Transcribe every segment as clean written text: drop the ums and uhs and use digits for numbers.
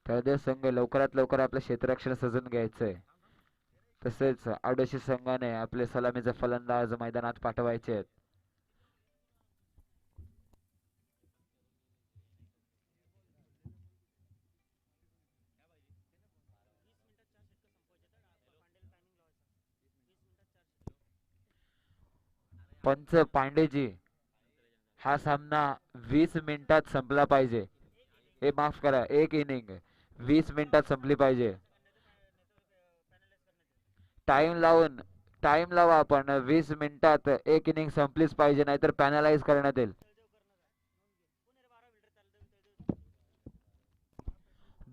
त्यामध्ये संघ लवकरात लवकर आपलं क्षेत्ररक्षण सजून घ्यायचंय. तसेच आडोशी संघाने आपले सलामीचे फलंदाज मैदानात पाठवायचे आहेत. पंच पांडेजी, हा सामना 20 मिनिटात संपला पाहिजे. हे माफ करा, एक इनिंग 20 मिनिटात संपली पाहिजे. टाइम लावून टाइम लावा, आपण 20 मिनिटात एक इनिंग संपलीच पाहिजे, नाहीतर पॅनलाइज करण्यात येईल.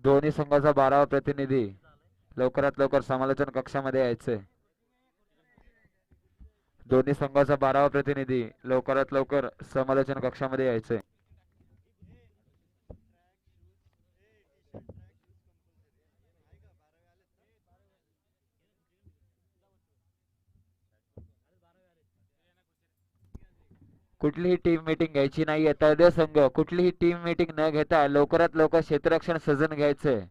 दोन्ही संघाचा 12वा प्रतिनिधी लवकरात लवकर समालोचन कक्षामध्ये यायचंय. दोन्ही संघाचा 12वा प्रतिनिधी लवकरात लवकर समालोचन कक्षामध्ये यायचंय. कुठलीही टीम मीटिंग घ्यायची नाहीये. तळदेव संघ कुठलीही टीम मीटिंग न घेता लवकरात लवकर क्षेत्ररक्षण सजून घ्यायचंय.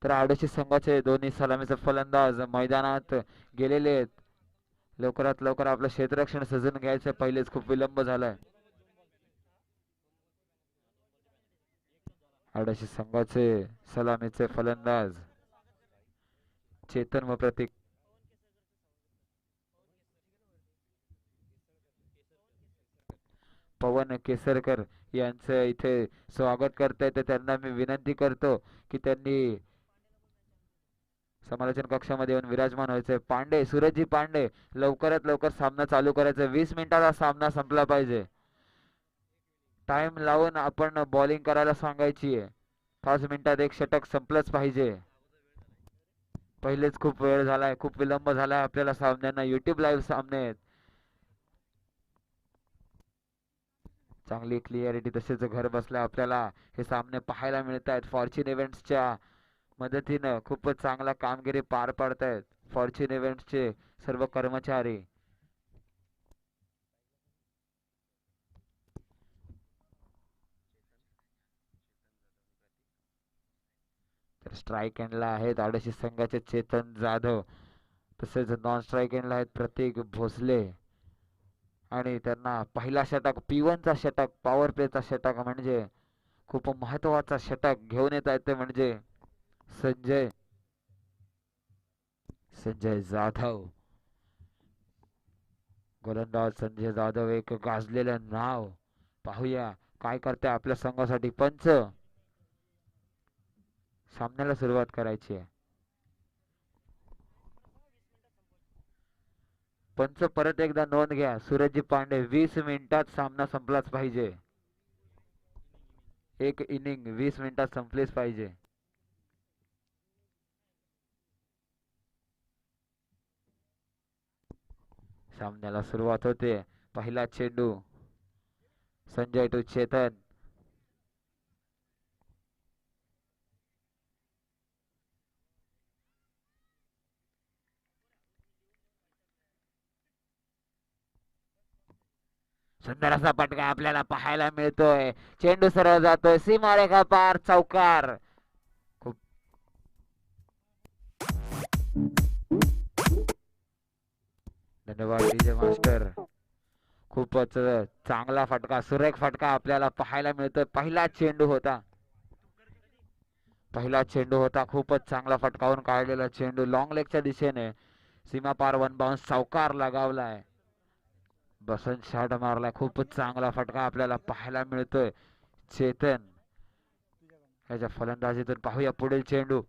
तर आडोशी संघाचे दोन्ही सलामीचे फलंदाज मैदानात गेलेले आहेत. लवकरात लवकर आपलं क्षेत्ररक्षण सजून घ्यायचं, पहिलेच खूप विलंब झालाय. आडोशी संघाचे सलामीचे फलंदाज चेतन व प्रतीक. पवन केसरकर यांचं इथे स्वागत करतायत, तर त्यांना मी विनंती करतो की त्यांनी समालोचन कक्षामध्ये येऊन विराजमान व्हायचंय. पांडे, सूरजजी पांडे, लवकरात लवकर सामना चालू करायचा. 20 मिनिटाचा सामना संपला पाहिजे. टाइम लावून आपण बॉलिंग करायला सांगायची आहे. 5 मिनिटात एक षटक संपलंच पाहिजे. पहिलेच खूप वेळ झालाय, खूप विलंब झालाय आपल्याला सामन्यांना. युट्यूब लाईव्ह सामने आहेत. चांगली क्लिअरिटी, तसेच घर बसल्या आपल्याला हे सामने पाहायला मिळत आहेत. फॉर्च्यून इव्हेंट्सच्या मदतीनं खूपच चांगला कामगिरी पार पाडतायत फॉर्च्यून इव्हेंट्सचे सर्व कर्मचारी. तर स्ट्राईक एंडला आहेत आडोशी संघाचे चेतन जाधव, तसेच नॉन स्ट्राईक एंडला आहेत प्रतीक भोसले. आणि त्यांना पहिला षटक, P1चा षटक, पॉवर प्लेचा षटक म्हणजे खूप महत्वाचा षटक घेऊन येत आहेत ते म्हणजे संजय संजय जाधव. गोलंदाज संजय जाधव एक गाजलेलं नाव. पाहूया काय करते आपल्या संघासाठी पंच. सामन्याला सुरुवात करायची आहे. पंच परत एकदा नोंद घ्या, सूरजजी पांडे, 20 मिनिटात सामना संपलाच पाहिजे. एक इनिंग 20 मिनिटात संपलीच पाहिजे. सामन्याला सुरुवात होते. पहिला चेंडू संजय टू चेतन. सुंदर असा फटका आपल्याला पाहायला मिळतोय. चेंडू सरळ जातोय सीमारेखा पार, चौकार. खूप धन्यवाद डीजे मास्टर. खूपच चांगला फटका, सुरेख फटका आपल्याला पाहायला मिळतोय. पहिला चेंडू होता, खूपच चांगला फटकावून काढलेला चेंडू लॉंग लेगच्या दिशेने सीमा पार, वन बाउन्स, चौकार लगावलाय. बसंत शॉट मारलाय. खूपच चांगला फटका आपल्याला पाहायला मिळतोय. चेतन याच्या फलंदाजीतून पाहूया पुढील चेंडू.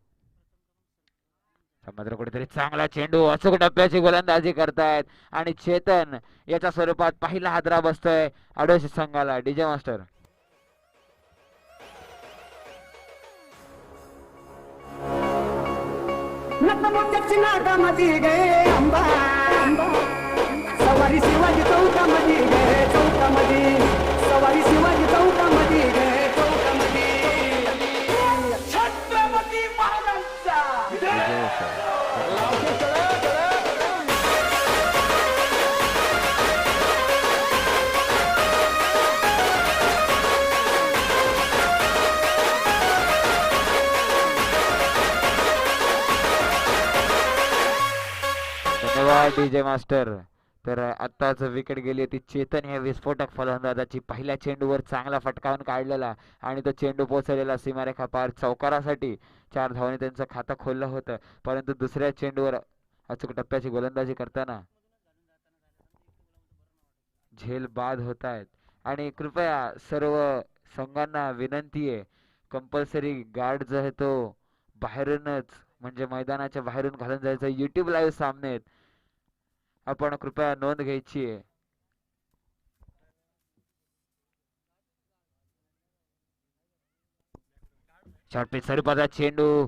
मात्र कुठेतरी चांगला चेंडू, अचूक टप्प्याची गोलंदाजी करतायत आणि चेतन याच्या स्वरूपात पहिला हादरा बसतोय आडोशी संघाला. DJ master. सवारी शिवाजी चौकामध्ये गे, चौकामध्ये सवारी शिवाजी चौकामध्ये गे, चौकामध्ये छत्रपती महाराजांचा धन्यवाद डीजे मास्टर. तर आत्ताच विकेट गेली होती चेतन या विस्फोटक फलंदाजाची. पहिल्या चेंडूवर चांगला फटकावून काढलेला आणि तो चेंडू पोहोचलेला सीमारेखा पार चौकारासाठी. 4 धावांनी त्यांचं खातं खोललं होतं. परंतु दुसऱ्या चेंडूवर अचूक टप्प्याची गोलंदाजी करताना झेल बाद होत आहेत. आणि कृपया सर्व संघांना विनंती आहे, कंपल्सरी गार्ड जो आहे तो बाहेरूनच म्हणजे मैदानाच्या बाहेरून घालून जायचं. युट्यूब लाईव्ह सामने आहेत, आपण कृपया नोंद घ्यायची आहे. शॉर्टपिच स्वरूपाचा चेंडू,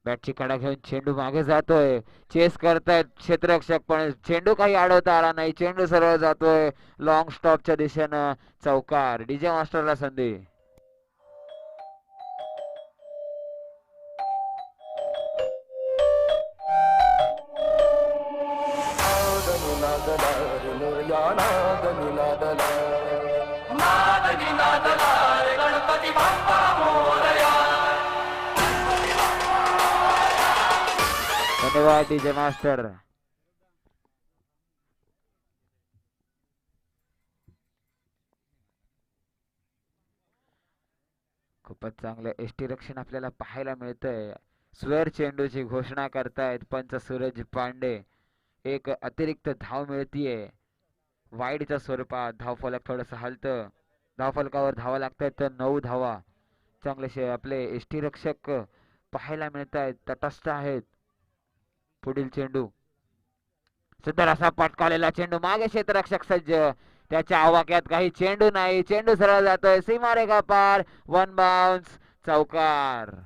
बॅटची कडा घेऊन चेंडू मागे जातोय. चेस करतायत क्षेत्ररक्षक पण चेंडू काही अडवता आला नाही. चेंडू सरळ जातोय लॉंग स्टॉपच्या दिशेनं. चौकार. डीजे मास्टरला संधी. धन्यवाद डीजे मास्टर. खूपच चांगलं एष्टी रक्षण आपल्याला पाहायला मिळतंय. स्वेअर चेंडूची घोषणा करतायत पंच सूरज पांडे. एक अतिरिक्त धाव मिळतीये वाईडच्या स्वरूपात. धावफलक थोडंसं हलतं. धावफलकावर धावा लागतायत तर 9 धावा. चांगलेसे आपले एष्टी रक्षक पाहायला मिळत आहेत, तटस्थ आहेत. पुढील चेंडू, सुंदर असा पटकावलेला चेंडू. मागे क्षेत्ररक्षक सज्ज, त्याच्या आवाक्यात काही चेंडू नाही. चेंडू सरळ जातोय सीमारेखा पार. 1 बाउन्स. चौकार.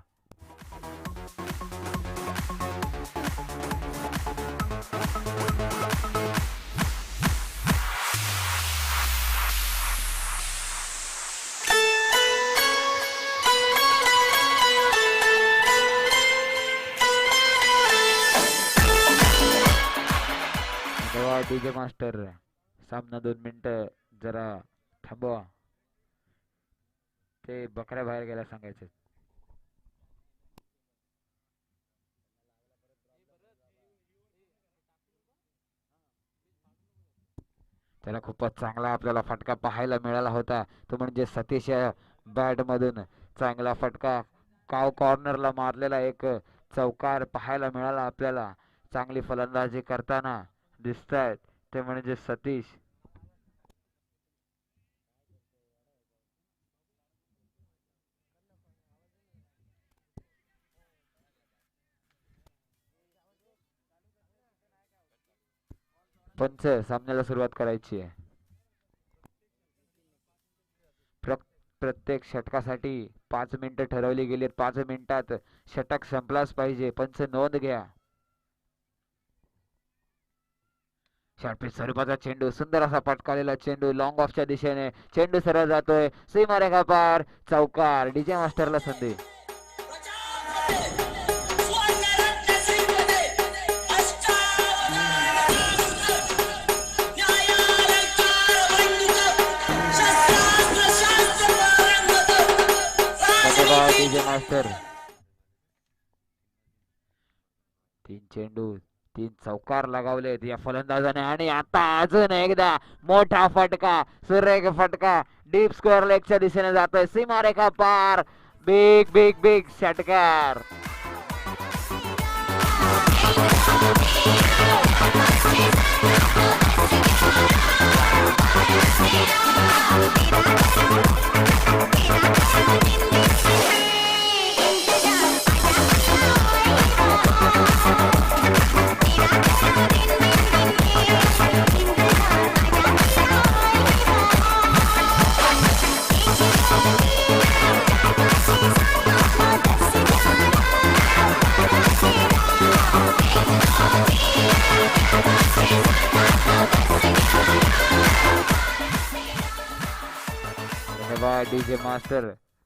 डीजे मास्टर, सामना 2 मिनिटं जरा थांबवा. ते बकऱ्या बाहेर गेल्या सांगायचे. त्याला खूपच चांगला आपल्याला फटका पाहायला मिळाला होता, तो म्हणजे सतीश बॅट मधून चांगला फटका काव कॉर्नरला मारलेला एक चौकार पाहायला मिळाला आपल्याला. चांगली फलंदाजी करताना दिसतायत ते म्हणजे सतीश. पंच सामन्याला सुरुवात करायची आहे. प्रत्येक षटकासाठी 5 मिनिटं ठरवली गेली. 5 मिनिटात षटक संपलाच पाहिजे. पंच नोंद घ्या. शॉर्टपिच स्वरूपाचा चेंडू, सुंदर असा पटकावलेला चेंडू लॉंग ऑफच्या दिशेने. चेंडू सरळ जातोय सीमारेखा पार. चौकार. डीजे मास्टरला संधी. DJ master. 3 चेंडू 3 चौकार लगावलेत या फलंदाजाने. आणि आता अजून एकदा मोठा फटका, सुरेख फटका डीप स्क्वेअर लेगच्या दिशेने जातोय सीमारेखा पार. बिग बिग बिग षटकार. डीजे मास्टर,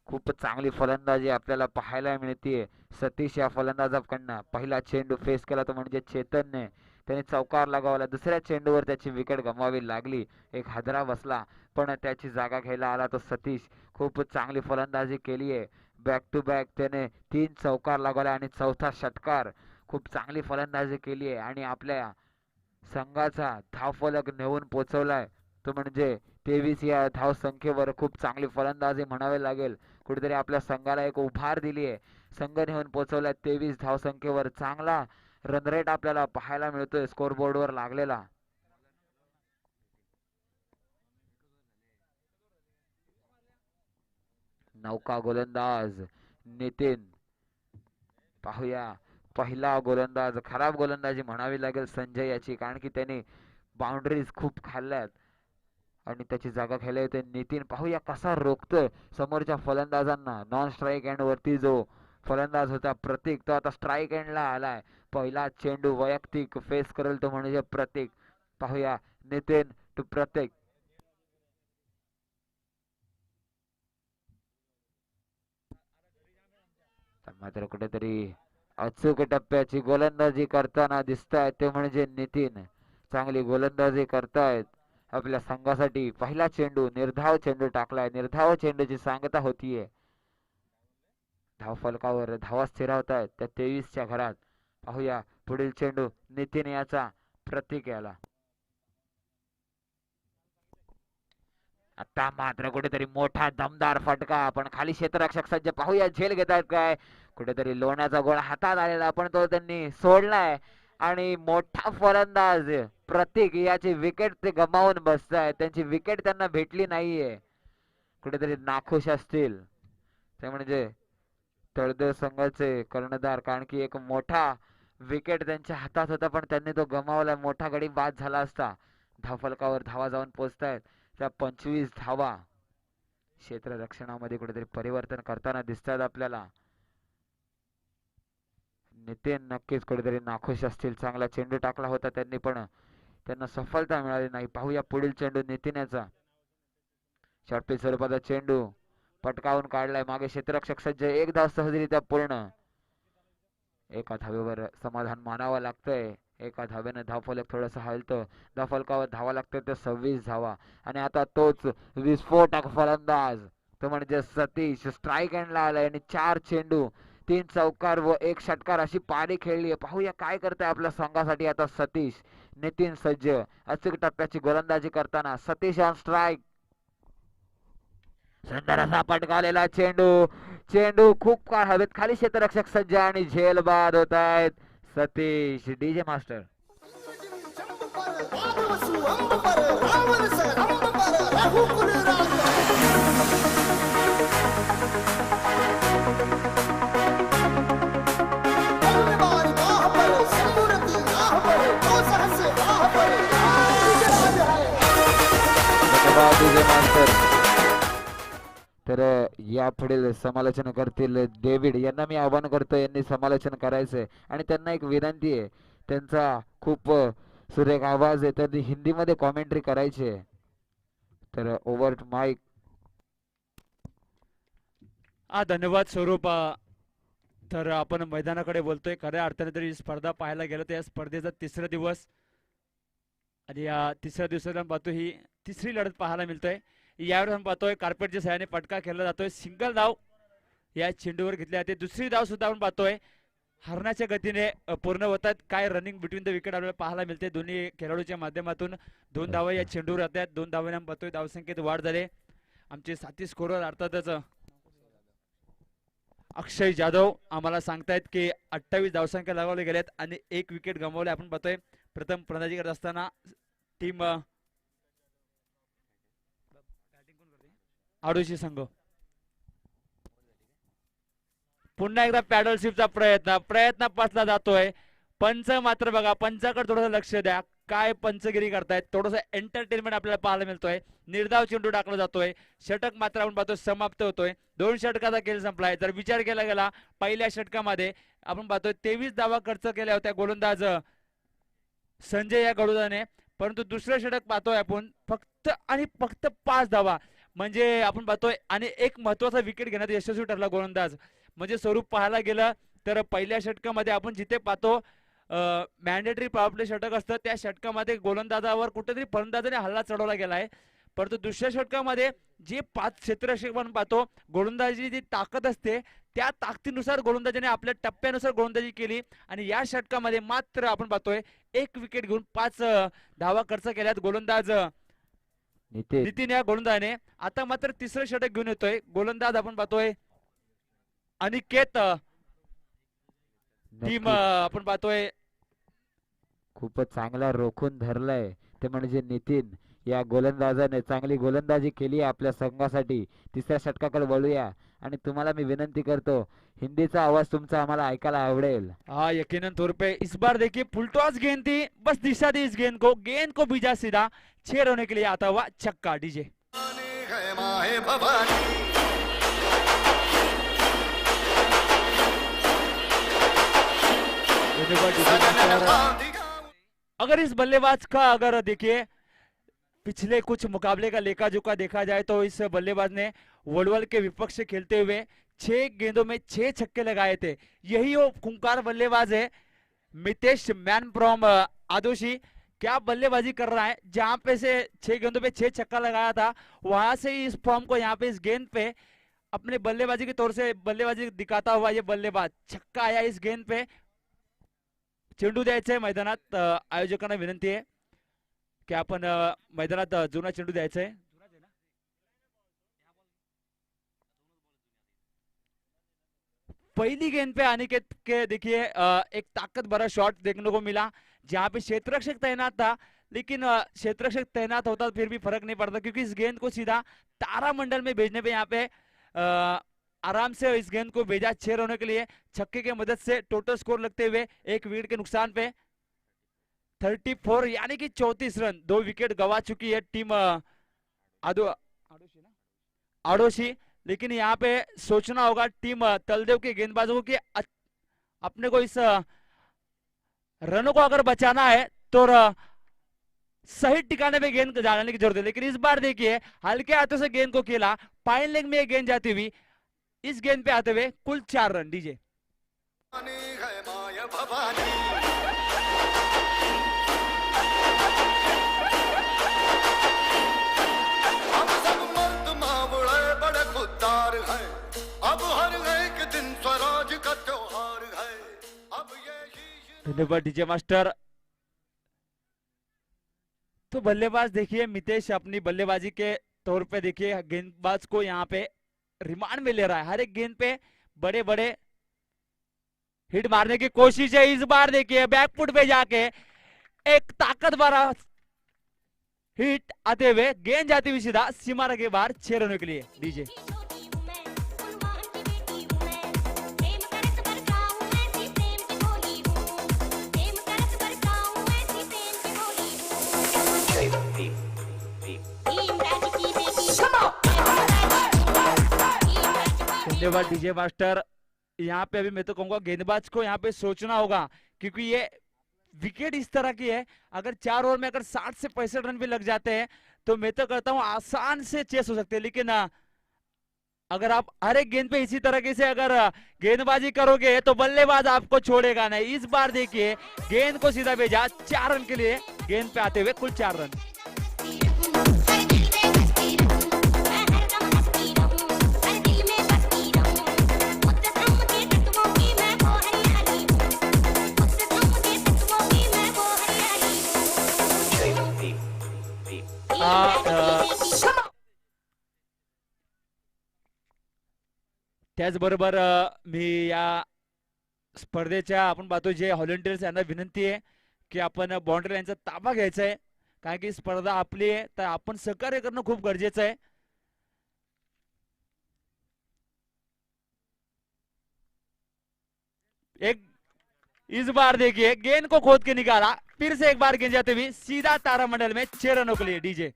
खूप चांगली फलंदाजी आपल्याला पाहायला मिळते सतीश या फलंदाजाकडनं. पहिला चेंडू फेस केला तो म्हणजे चेतनने, त्याने चौकार लगावला. दुसऱ्या चेंडूवर त्याची विकेट गमवावी लागली, एक हादरा बसला, पण त्याची जागा घ्यायला आला तो सतीश. खूप चांगली फलंदाजी केली आहे. बॅक टू बॅक त्याने 3 चौकार लगावला आणि चौथा षटकार. खूप चांगली फलंदाजी केली आहे आणि आपल्या संघाचा धावफलक नेऊन पोहोचवलाय तो म्हणजे 23 या धाव संख्येवर. खूप चांगली फलंदाजी म्हणावी लागेल. कुठेतरी आपल्या संघाला एक उभार दिली आहे. संघ नेऊन पोहोचवलाय 23 धाव संख्येवर. चांगला रन रेट आपल्याला पाहायला मिळतोय स्कोरबोर्डवर लागलेला. नौका गोलंदाज नितीन, पाहूया पहिला गोलंदाज. खराब गोलंदाजी म्हणावी लागेल संजय याची, कारण की त्याने बाउंड्रीज खूप खाल्ल्यात आणि त्याची जागा घ्यायला येते नितीन. पाहूया कसा रोखतोय समोरच्या फलंदाजांना. नॉन स्ट्राईक एंड वरती जो फलंदाज होता प्रतीक, तो आता स्ट्राईक एंडला आलाय. पहिला चेंडू वैयक्तिक फेस करेल तो म्हणजे प्रतीक. पाहूया नितीन टू प्रतीक. मात्र कुठेतरी अचूक टप्प्याची गोलंदाजी करताना दिसतायत ते म्हणजे नितीन. चांगली गोलंदाजी करतायत आपल्या संघासाठी. पहिला चेंडू निर्धाव चेंडू टाकलाय. निर्धाव चेंडूची सांगता होतीये. धाव फलकावर धावा स्थिरावतायत त्या 23च्या घरात. पाहूया पुढील चेंडू नितीन याचा, प्रतीक याला. आता मात्र कुठेतरी मोठा दमदार फटका, पण खाली क्षेत्ररक्षक सज्ज. पाहूया झेल घेतात काय. कुठेतरी लोण्याचा गोळा हातात आलेला पण तो त्यांनी सोडलाय आणि मोठा फलंदाज प्रतीक याची विकेट ते गमावून बसताय. त्यांची विकेट त्यांना भेटली नाहीये. कुठेतरी नाखुश असतील ते म्हणजे तळदेव संघाचे कर्णधार, कारण की एक मोठा विकेट त्यांच्या हातात होता पण त्यांनी तो गमावला. मोठा गडी बाद झाला असता. धावफलकावर धावा जाऊन पोहोचतायत त्या 25 धावा. क्षेत्ररक्षणामध्ये कुठेतरी परिवर्तन करताना दिसतात आपल्याला. नितीन नक्कीच कुठेतरी नाखुश असतील. चांगला चेंडू टाकला होता त्यांनी पण त्यांना सफलता मिळाली नाही. पाहूया पुढील चेंडू नितीन याचा. शॉर्टपिच स्वरूपाचा चेंडू पटकावून काढलाय. मागे क्षेत्ररक्षक सज्ज. एक धाव सहजरित्या पूर्ण. एका धावेवर समाधान मानावं लागतंय. एका धावेनं धावफलक थोडस हलतं. धावफलकावर धावा लागतं ते 26 धावा. आणि आता तोच विस्फोटक फलंदाज तो म्हणजे सतीश स्ट्राईक एंडला आलाय आणि 4 चेंडू 3 चौकार व 1 षटकार अशी पारी खेळली. पाहूया काय करताय आपल्या संघासाठी आता सतीश. नितीन सज्ज. अचूक टप्प्याची गोलंदाजी करताना सतीश ऑन स्ट्राईक. सुंदर असा पटकावलेला चेंडू. चेंडू खूप काळ हवेत. खाली क्षेत्ररक्षक सज्ज आणि झेल बाद होत आहेत. Satish DJ master. DJ master. तर या पुढील समालोचन करतील डेव्हिड यांना मी आवाहन करतो. यांनी समालोचन करायचंय आणि त्यांना एक विनंती आहे. त्यांचा खूप सुरेख आवाज आहे. त्यांनी हिंदीमध्ये कॉमेंट्री करायची आहे. तर ओव्हर टू माईक. धन्यवाद स्वरूप. तर आपण मैदानाकडे बोलतोय. खऱ्या अर्थाने तरी स्पर्धा पाहायला गेलं तर या स्पर्धेचा 3रा दिवस आणि या 3ऱ्या दिवसाला पाहतो ही 3री लढत पाहायला मिळतोय. यावर आपण पाहतोय कार्पेटच्या सहाय्याने फटका खेळला जातोय. सिंगल धाव या चेंडूवर घेतली जाते. दुसरी धाव सुद्धा आपण पाहतोय हरणाच्या गतीने पूर्ण होतात. काय रनिंग बिटवीन द विकेट आपल्याला पाहायला मिळते. दोन्ही खेळाडूच्या माध्यमातून 2 धावा या चेंडूवर येतात. 2 धावांनी आपण पाहतोय धावसंख्येत वाढ झाली. आमचे साथी स्कोरर अर्थातच अक्षय जाधव आम्हाला सांगतायत की 28 धावसंख्या लगावल्या गेल्यात आणि 1 विकेट गमावले. आपण पाहतोय प्रथम फलंदाजी करत असताना टीम आडोशी संघ पुन्हा एकदा पॅडल शिफ्टचा प्रयत्न पासला जातोय. पंच मात्र बघा, पंचाकडे थोडंसं लक्ष द्या. काय पंचगिरी करतायत. थोडंसं एंटरटेनमेंट आपल्याला पाहायला मिळतोय. निर्धाव चेंडू टाकला जातोय. षटक मात्र आपण पाहतोय समाप्त होतोय. 2 षटकाचा खेळ संपलाय. जर विचार केला गेला पहिल्या षटकामध्ये आपण पाहतोय 23 धावा खर्च केल्या होत्या गोलंदाज संजय या गडुदाने, परंतु दुसरं षटक पाहतोय आपण फक्त आणि फक्त 5 धावा. म्हणजे आपण पाहतोय आणि एक महत्वाचा विकेट घेण्यात यशस्वी ठरला गोलंदाज. म्हणजे स्वरूप पाहायला गेलं तर पहिल्या षटकामध्ये आपण जिथे पाहतो मॅन्डेटरी पॉवर प्ले षटक असतं त्या षटकामध्ये गोलंदाजावर कुठेतरी फलंदाजाने हल्ला चढवला गेलाय. परंतु दुसऱ्या षटकामध्ये जे 5 क्षेत्ररक्षक आपण पाहतो, गोलंदाजी जी ताकद असते त्या ताकदीनुसार गोलंदाजाने आपल्या टप्प्यानुसार गोलंदाजी केली आणि या षटकामध्ये मात्र आपण पाहतोय 1 विकेट घेऊन 5 धावा खर्च केल्यात गोलंदाज नितीन नितीन या गोलंदाजाने. आता मात्र तिसरं षटक घेऊन येतोय गोलंदाज आपण पाहतोय अनिकेत. टीम नक्की आपण पाहतोय खूपच चांगला रोखून धरलाय ते म्हणजे नितीन या गोलंदाजाने चांगली गोलंदाजी केली आहे आपल्या संघासाठी. तिसऱ्या षटकाकडे वळूया आणि तुम्हाला मी विनंती करतो हिंदीचा आवाज तुमचा आम्हाला ऐकायला आवडेल. हाँ यकीनन तौर पे इस बार देखिए फुलटॉस गेंद थी, बस दिशा दी इस गेंद को भेजा सीधा 6 रनों के लिए आता हुआ छक्का. डीजे अगर इस बल्लेबाज का अगर देखिए पिछले कुछ मुकाबले का लेखा जोखा देखा जाए तो इस बल्लेबाज ने वलवल के विपक्ष से खेलते हुए 6 गेंदों में 6 छक्के लगाए थे. यही वो खूंखार बल्लेबाज है मितेश मैन फ्रॉम आदोशी. क्या बल्लेबाजी कर रहा है, जहां पे से 6 गेंदों पे 6 छक्का लगाया था वहां से ही इस फॉर्म को यहाँ पे इस गेंद पे अपने बल्लेबाजी के तौर से बल्लेबाजी दिखाता हुआ ये बल्लेबाज छक्का आया इस गेंद पे. चेंडू द्यायचंय मैदानात. आयोजकांना विनंती आहे की आपण मैदानात जुना चेंडू द्यायचा आहे. पहली गेंद पे अनिकेत के देखिए एक ताकत भरा शॉट देखने को मिला जहां पे क्षेत्ररक्षक तैनात था, लेकिन क्षेत्ररक्षक तैनात होता फिर भी फर्क नहीं पड़ता क्योंकि इस गेंद को सीधा तारामंडल में भेजने पे यहाँ पे आराम से इस गेंद को भेजा 6 रनों के लिए छक्के की मदद से. टोटल स्कोर लगते हुए 1 विकेट के नुकसान पे 34 यानी कि 34 रन. 2 विकेट गवा चुकी है टीम आड़ोशी. लेकिन यहाँ पे सोचना होगा टीम तलदेव के गेंदबाजों को कि अपने को इस रनों को अगर बचाना है तो सही ठिकाने पे गेंद डालने की जरूरत है. लेकिन इस बार देखिए हल्के हाथों से गेंद को खेला, फाइन लेग में गेंद जाती हुई इस गेंद पे आते हुए कुल 4 रन. डीजे धन्यवाद डीजे मास्टर. तो बल्लेबाज देखिए मितेश अपनी बल्लेबाजी के तौर पे देखिए गेंदबाज को यहाँ पे रिमांड में ले रहा है. हर एक गेंद पे बड़े बड़े हिट मारने की कोशिश है. इस बार देखिए बैकफुट पे जाके एक ताकत भरा हिट आते हुए गेंद जाती हुई सीधा सीमा के बाहर 6 रनों के लिए. डीजे धन्यवाद डीजे मास्टर. यहाँ पे अभी मैं तो कहूंगा गेंदबाज को यहाँ पे सोचना होगा क्योंकि ये विकेट इस तरह की है अगर 4 ओवर में अगर 60 से 65 रन भी लग जाते हैं तो मैं तो कहता हूँ आसान से चेस हो सकते हैं. लेकिन अगर आप हर एक गेंद पे इसी तरीके से अगर गेंदबाजी करोगे तो बल्लेबाज आपको छोड़ेगा नहीं. इस बार देखिए गेंद को सीधा भेजा 4 रन के लिए. गेंद पे आते हुए कुल 4 रन. त्याचबरोबर मी या स्पर्धेच्या आपण पाहतो जे व्हॉलंटियर्स यांना विनंती आहे की आपण बाउंड्री लाईनचा ताबा घ्यायचा आहे कारण की स्पर्धा आपली आहे तर आपण सहकार्य करणं खूप गरजेचं आहे. एक इस बार देखिए गेंद को खोद के निकाला, फिर से एक बार गेंद जाते हुए सीधा तारामंडल में 6 रनों के लिए. डीजे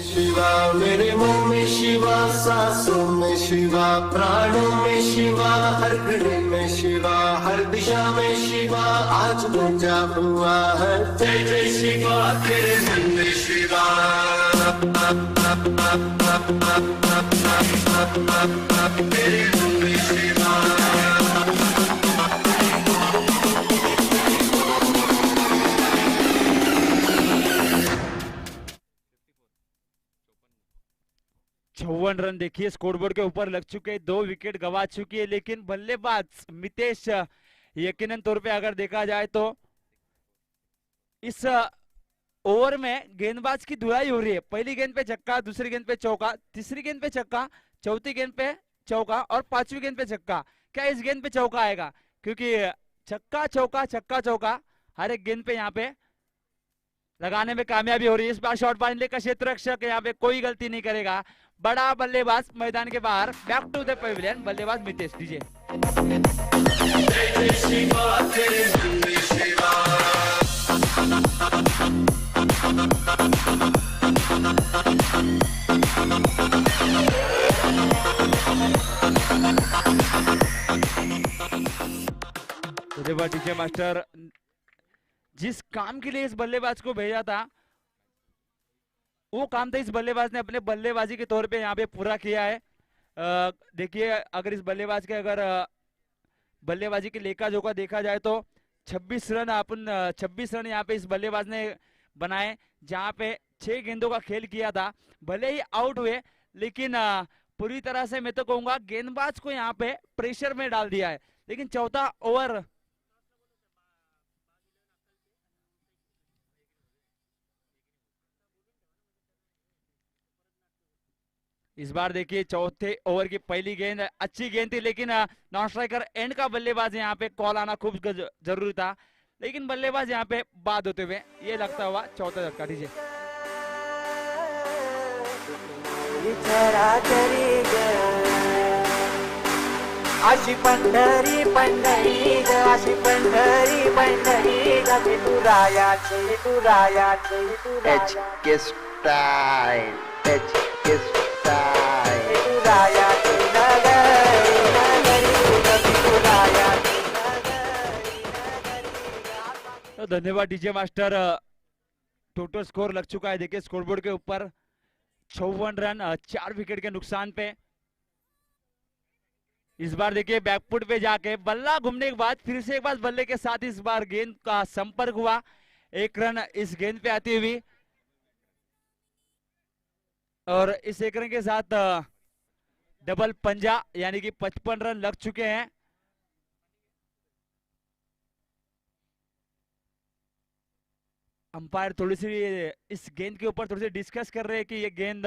शिवा मेरे मन में शिवा, सांसों में शिवा, प्राणों में शिवा, हर घड़ी में शिवा, हर दिशा में शिवा, आज पूजा हुआ है. जय जय शिवा तेरे मन में शिवा. तेरे मन में शिवा. रन देखिए स्कोरबोर्ड के ऊपर लग चुके हैं, 2 विकेट गंवा चुकी है, लेकिन बल्लेबाज मितेश यकीनन तौर पे अगर देखा जाए तो इस ओवर में गेंदबाज की धुलाई हो रही है। पहली गेंद पे छक्का, दूसरी गेंद पे चौका, तीसरी गेंद पे छक्का, चौथी गेंद पे चौका और पांचवी गेंद पे छक्का। क्या इस गेंद पे चौका आएगा? क्योंकि छक्का चौका हर एक गेंद पे यहाँ पे लगाने में कामयाबी हो रही है। इस बार शॉट मारने का क्षेत्र रक्षक यहाँ पे कोई गलती नहीं करेगा। बड़ा बल्लेबाज मैदान के बाहर, बैक टू द पवेलियन, बल्लेबाज मितेश दीजिए। डीजे मास्टर जिस काम के लिए इस बल्लेबाज को भेजा था वो काम तो इस बल्लेबाज ने अपने बल्लेबाजी के तौर पे यहाँ पे पूरा किया है। देखिए अगर इस बल्लेबाज के अगर बल्लेबाजी के लेखा जोखा देखा जाए तो 26 रन यहाँ पे इस बल्लेबाज ने बनाए, जहाँ पे 6 गेंदों का खेल किया था। भले ही आउट हुए लेकिन पूरी तरह से मैं तो कहूंगा गेंदबाज को यहाँ पे प्रेशर में डाल दिया है। लेकिन चौथा ओवर इस बार देखिए चौथे ओवर की पहली गेंद अच्छी गेंद थी, लेकिन नॉन स्ट्राइकर एंड का बल्लेबाज यहाँ पे कॉल आना खूब जरूरी था, लेकिन बल्लेबाज यहाँ पे बाद होते हुए ये लगता हुआ चौथा झटका दीजिए। अशी पंढरी पंढरी ग, अशी पंढरी पंढरी ग, विठुरायाची विठुरायाची विठुरायाची स्टाईल, स्टाईल, विठुरायाची नगरी नगरी ग, विठुरायाची नगरी। तो धन्यवाद डीजे मास्टर। टोटल स्कोर लग चुका है देखिए स्कोरबोर्ड के ऊपर 54 रन 4 विकेट के नुकसान पे। इस बार देखिए बैकफुट पे जाके बल्ला घूमने के बाद फिर से एक बार बल्ले के साथ इस बार गेंद का संपर्क हुआ, 1 रन इस गेंद पे आती हुई और इस 1 रन के साथ डबल पंजा यानी कि 55 रन लग चुके हैं। अंपायर थोड़ी सी इस गेंद के ऊपर थोड़ी सी डिस्कस कर रहे हैं कि ये गेंद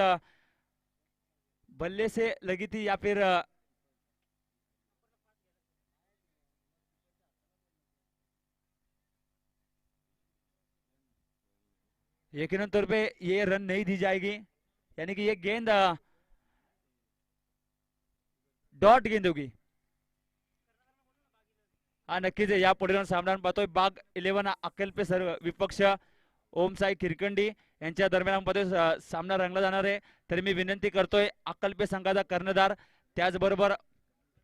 बल्ले से लगी थी या फिर यकीनन तौर पे ये रन नहीं दी जाएगी, यानी कि ये गेंद डॉट गेंद होगी। हा नक्कीच या पुढे जाऊन सामना पाहतोय बाग 11 अकल्पे सर्व विपक्ष ओम साई खिरकंडी यांच्या दरम्यान आपण पाहतोय सामना रंगला जाणार आहे। तरी मी विनंती करतोय अकल्पे संघाचा कर्णधार त्याचबरोबर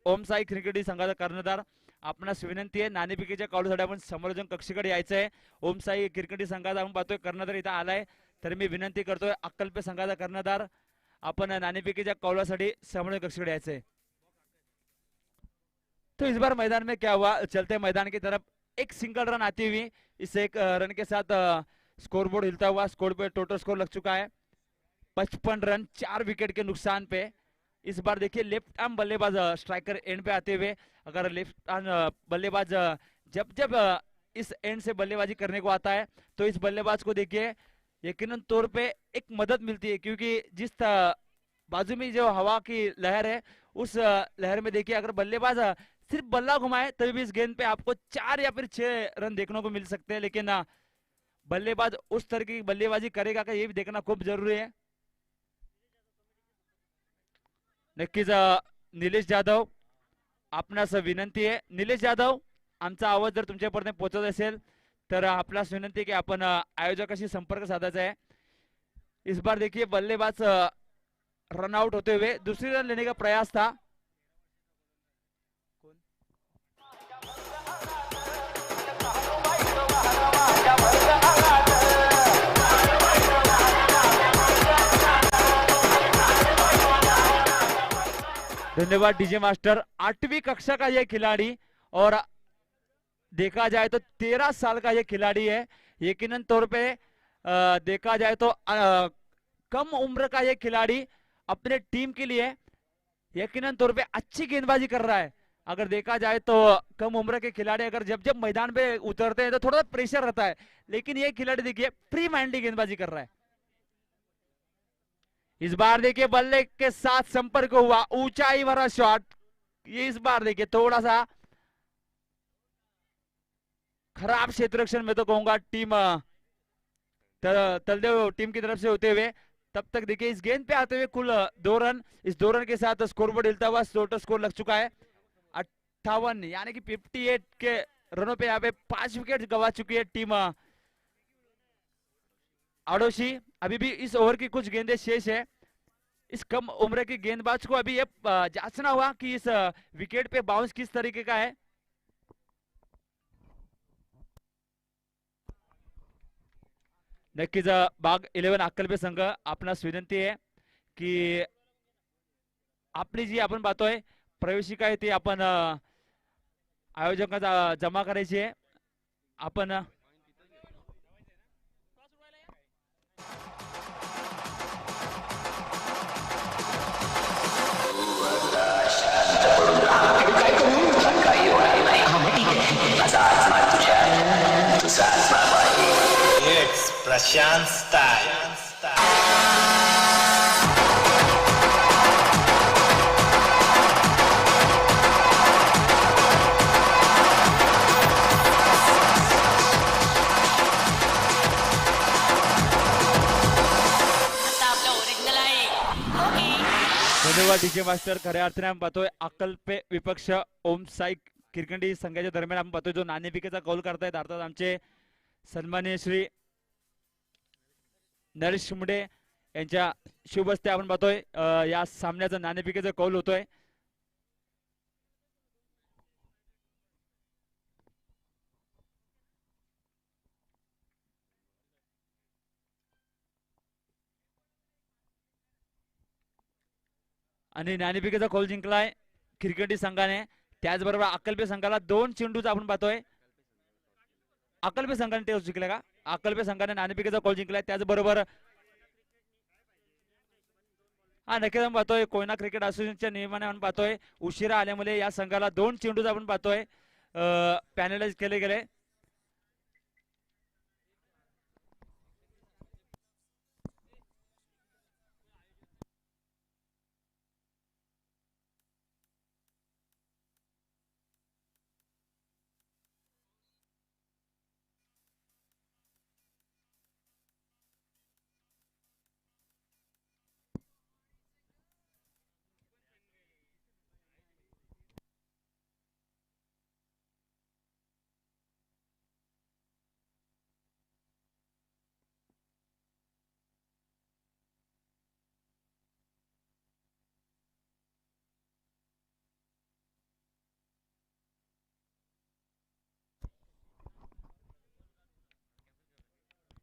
ओम साई खिरकंडी संघाचा कर्णधार आपणास विनंती आहे नाणेफेकीच्या कावडीसाठी आपण समालोचन कक्षेकडे यायचं आहे। ओम साई खिरकंडी संघाचा आपण पाहतोय कर्णधार इथं आलाय, तर मी विनंती करतोय अकल्पे संघाचा कर्णधार आपण नाणेफेकीच्या कावडीसाठी समालोचन कक्षेकडे यायचं है। तो इस बार मैदान में क्या हुआ, चलते मैदान की तरफ एक सिंगल रन आती हुई, इस एक रन के साथ स्कोरबोर्ड हिलता हुआ, स्कोर पे टोटल स्कोर लग चुका है 55 रन 4 विकेट के नुकसान पे। इस बार देखिए लेफ्ट आर्म बल्लेबाज स्ट्राइकर एंड पे आते हुए, अगर लेफ्ट आर्म बल्लेबाज जब जब इस एंड से बल्लेबाजी करने को आता है तो इस बल्लेबाज को देखिए यकीनन तौर पे एक मदद मिलती है, क्योंकि जिस बाजू में जो हवा की लहर है उस लहर में देखिए अगर बल्लेबाज सिर्फ बल्ला घुमाए तभी भी इस गेंद पे आपको 4 या फिर 6 रन देखने को मिल सकते हैं, लेकिन बल्लेबाज उस तरह की बल्लेबाजी करेगा का ये भी देखना खूब जरूरी है। नक्कीच निलेश जाधव आपणास विनंती आहे, निलेश जाधव आमचा आवाज जर तुमच्यापर्यंत पोहोचत असेल तर आपणास विनंती आहे की आपण आयोजकाशी संपर्क साधायचा है। इस बार देखिए बल्लेबाज रन आउट होते हुए दूसरी रन लेने का प्रयास था। धन्यवाद डीजे मास्टर। 8वीं कक्षा का यह खिलाड़ी और देखा जाए तो 13 साल का यह खिलाड़ी है। यकीनन तौर पे देखा जाए तो कम उम्र का यह खिलाड़ी अपने टीम के लिए यकीनन तौर पे अच्छी गेंदबाजी कर रहा है। अगर देखा जाए तो कम उम्र के खिलाड़ी अगर जब जब मैदान पे उतरते हैं तो थोड़ा प्रेशर रहता है, लेकिन ये खिलाड़ी देखिए फ्री माइंडली गेंदबाजी कर रहा है। इस बार देखिए बल्ले के साथ संपर्क हुआ, ऊंचाई भरा शॉट। ये इस बार देखिए थोड़ा सा खराब क्षेत्ररक्षण में तो कहूंगा टीम तलदेव टीम की तरफ से होते हुए। तब तक देखिए इस गेंद पे आते हुए कुल 2 रन, इस 2 रन के साथ स्कोरबोर्ड हिलता हुआ टोटल स्कोर लग चुका है 58, यानी कि 58 के रनों पे यहाँ पे 5 विकेट गवा चुकी है टीम आड़ोशी। अभी भी इस ओवर की कुछ गेंदें शेष है। इस कम उम्र के गेंदबाज को अभी ये जांचना हुआ कि इस विकेट पे बाउंस किस तरीके का है। नक्कीच बाग 11 अक्कलपे संघ आपणास विनंती आहे की आपली जी आपण पाहतोय प्रवेशिका आहे ती आपण आयोजकांचा जमा करायची आहे। आपण It's Prashant style. आता आपलं ओरिजिनल आहे ओके धन्यवाद डीजे मास्टर। खऱ्या अर्थाने आपण पाहतोय अक्कलपे विपक्ष ओम साई किरकंडी संघाच्या दरम्यान आपण पाहतोय जो नाणेफेकीचा कौल करतायत अर्थात आमचे सन्माननीय श्री नरेश मुंडे यांच्या शुभ हस्ते आपण पाहतोय या सामन्याचं नाणेफेकीचा कौल होतोय। आणि नाणेफेकीचा कौल जिंकलाय किरकंडी संघाने। त्याचबरोबर अक्कलपे संघाला 2 चेंडूचा आपण पाहतोय। अक्कलपे संघाने ते जिंकले का? अक्कलपे संघाने नाणेफेकीचा कौल जिंकलाय। त्याचबरोबर हा नक्कीच आपण पाहतोय कोयना क्रिकेट असोसिएशनच्या नियमाने आपण पाहतोय उशिरा आल्यामुळे या संघाला 2 चेंडूचा आपण पाहतोय पॅनलाइज केले गेले।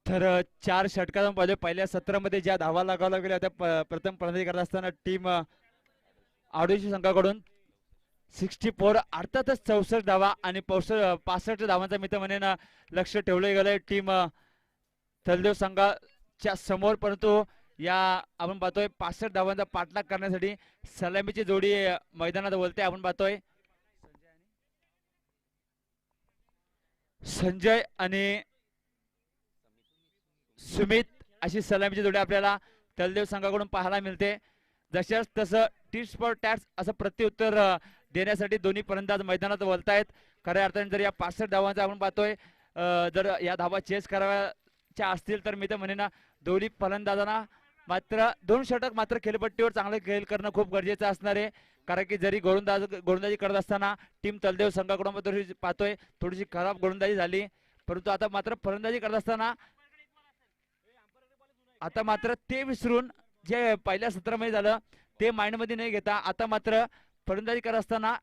तर 4 षटकांमध्ये पहिल्या सत्रामध्ये ज्या धावा लगावल्या गेल्या होत्या प्रथम फलंदाजी करत असताना टीम आडोशी संघाकडून 64 अर्थातच 64 धावा आणि 65 धावांचा मी तर म्हणेन लक्ष ठेवलं गेलंय टीम तलदेव संघाच्या समोर। परंतु या आपण पाहतोय 65 धावांचा पाठलाग करण्यासाठी सलामीची जोडी मैदानात बोलते। आपण पाहतोय संजय आणि सुमित अशी सलामीची जोडी आपल्याला तलदेव संघाकडून पाहायला मिळते। जशाच तसं टिप्स फॉर टॅक्स असं प्रत्युत्तर देण्यासाठी दोन्ही फलंदाज मैदानात बोलतायत। खऱ्या अर्थाने जर या 65 धावांचा आपण पाहतोय जर या धावा चेस करायच्या असतील तर मी तर म्हणेन दोन्ही फलंदाजांना मात्र 2 षटक मात्र खेळपट्टीवर चांगले खेळ करणं खूप गरजेचं असणार आहे। कारण की जरी गोलंदाजी करत असताना टीम तलदेव संघाकडून पाहतोय थोडीशी खराब गोलंदाजी झाली, परंतु आता मात्र फलंदाजी करत असताना आता मात्र ते विसरून जे पहिल्या सत्रामध्ये झालं ते माइंड मध्ये नाही घेता आता मात्र फलंदाजी करत असताना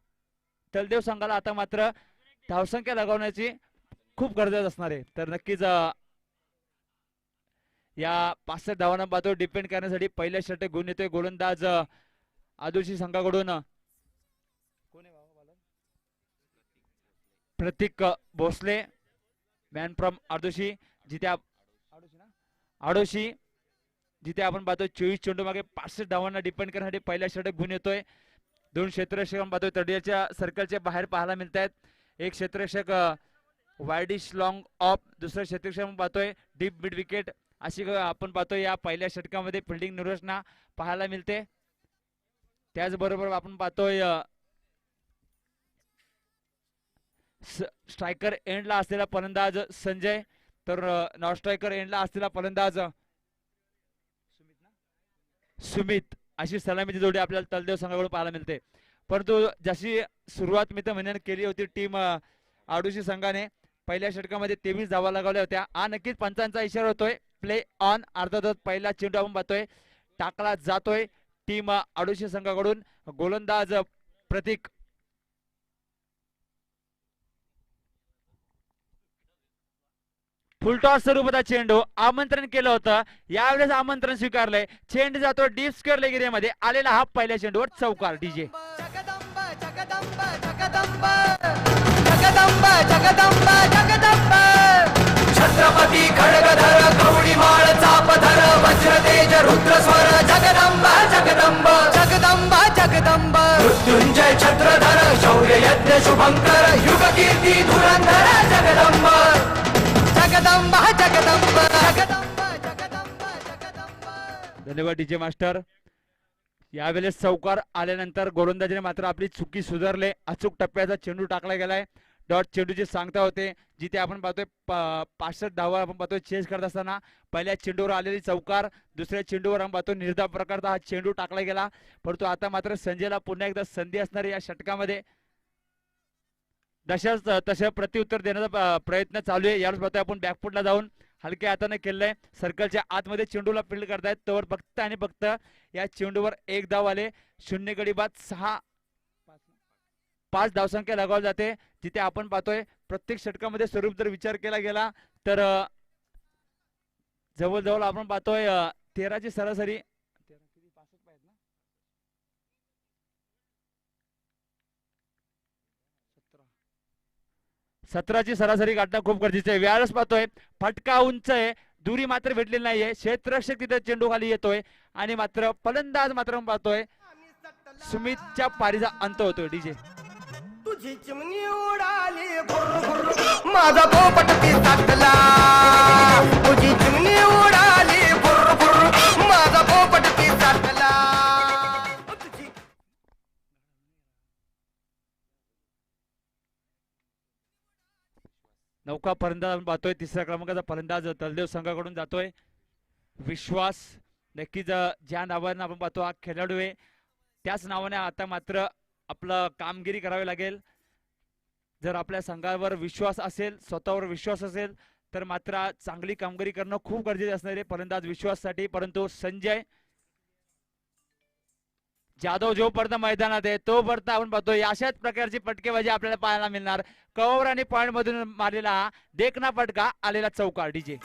तलदेव संघाला आता मात्र धावसंख्या लगावण्याची खूप गरज असणार आहे। तर नक्कीच या 65 धावांना पाहतो डिपेंड करण्यासाठी पहिल्या षटक गुण येतोय गोलंदाज आदोशी संघाकडून प्रतीक भोसले मॅन फ्रॉम आडोशी जिथे आडोशी जिथे आपण पाहतोय 24 चेंडू मागे 65 धावांना डिपेंड करण्यासाठी पहिल्या षटक गुण येतोय. 2 क्षेत्ररक्षक आपण पाहतोय तडीच्या सर्कलच्या बाहेर पाहायला मिळत आहेत. एक क्षेत्ररक्षक वायडिश लॉंग ऑफ, दुसरं क्षेत्ररक्षक आपण पाहतोय डीप मिड विकेट. अशी आपण पाहतोय या पहिल्या षटकामध्ये फिल्डिंग निर्वचना पाहायला मिळते. त्याचबरोबर आपण पाहतोय स्ट्रायकर एंडला असलेला फलंदाज संजय, तर नॉन स्ट्रायकर एंडला असलेला फलंदाज सुमित. अशी सलामीची जोडी आपल्याला तलदेव संघाकडून पाहायला मिळते. परंतु जशी सुरुवात मित्र महिन्याने केली होती टीम आडुशी संघाने पहिल्या षटकामध्ये 23 धावा लगावल्या होत्या. हा नक्कीच पंचांचा इशारा होतोय. Play on. अर्थातच पहिला चेंडू आपण पाहतोय टाकला जातोय टीम आडुशी संघाकडून. गोलंदाज प्रतीक फुलटॉस स्वरूपाचा चेंडू आमंत्रण केलं होतं, यावेळेस आमंत्रण स्वीकारलंय. चेंडू जातो डीप स्क्वेअर लेग एरियामध्ये. आलेला हा पहिल्या चेंडूवर चौकार. डीजे जगदंब जगदंब जगदंब जगदंब जगदंब जगदंब छत्रपती खडगधर गौडी माळ चापधर वज्रतेज रुद्रस्वर जगदंब जगदंब जगदंब जगदंब मृत्युंजय छत्रधर शौर्य यज्ञ शुभंकर युग कीर्ती धुरंधर जगदंब जगदंब जगदंब जगदंब जगदंब जगदंब. धन्यवाद डीजे मास्टर. यावेळेस चौकार आल्यानंतर गोलंदाजीने मात्र आपली चुकी सुधारले. अचूक टप्प्याचा चेंडू टाकला गेलाय. डॉट चेंडूची सांगता होते, जिथे आपण पाहतोय 65 धावा आपण पाहतोय चेस करत असताना पहिल्या चेंडूवर आलेली चौकार. दुसऱ्या चेंडूवर आपण पाहतो निर्धाव प्रकारचा हा चेंडू टाकला गेला. परंतु आता मात्र संजयला पुन्हा एकदा संधी असणार या षटकामध्ये. तशा प्रत्युत्तर देण्याचा प्रयत्न चालू आहे. यावेळेस पाहतोय आपण बॅकफुटला जाऊन हलक्या हाताने केलंय. सर्कलच्या आतमध्ये चेंडूला फील्ड करतायत. तोवर फक्त आणि फक्त या चेंडूवर एक धाव आले. 0 गडी बाद 5 धावसंख्या लगावली जाते. जिथे आपण पाहतोय प्रत्येक षटकामध्ये स्वरूप जर विचार केला गेला तर जवळजवळ आपण पाहतोय 13ची सरासरी 17ची सरासरी गाठणं खूप गरजेचं आहे. व्याळच पाहतोय फटका उंच आहे, दुरी मात्र भेटलेली नाहीये. क्षेत्ररक्षक तिथे चेंडू खाली येतोय आणि मात्र फलंदाज मात्र पाहतोय सुमितच्या पारीचा अंत होतोय. डीजे तुझी चिमणी उडाली माझा पोपट पिसाटला तुझी चिमणी उडाली माझा पोपट पिसाटला. नौका फलंदाज आपण पाहतोय. तिसऱ्या क्रमांकाचा फलंदाज तलदेव संघाकडून जातोय विश्वास. नक्कीच ज्या नावाने आपण पाहतो हा खेळाडू आहे त्याच नावाने आता मात्र आपलं कामगिरी करावी लागेल. जर आपल्या संघावर विश्वास असेल, स्वतःवर विश्वास असेल तर मात्र चांगली कामगिरी करणं खूप गरजेचे असणार आहे फलंदाज विश्वाससाठी. परंतु संजय जाधव जोपर्यंत मैदानात आहे तोपर्यंत आपण पाहतोय अशाच प्रकारची फटकेबाजी आपल्याला पाहायला मिळणार. कव्हर आणि पॉइंट मधून मारलेला हा देखना फटका, आलेला चौकार. डीजे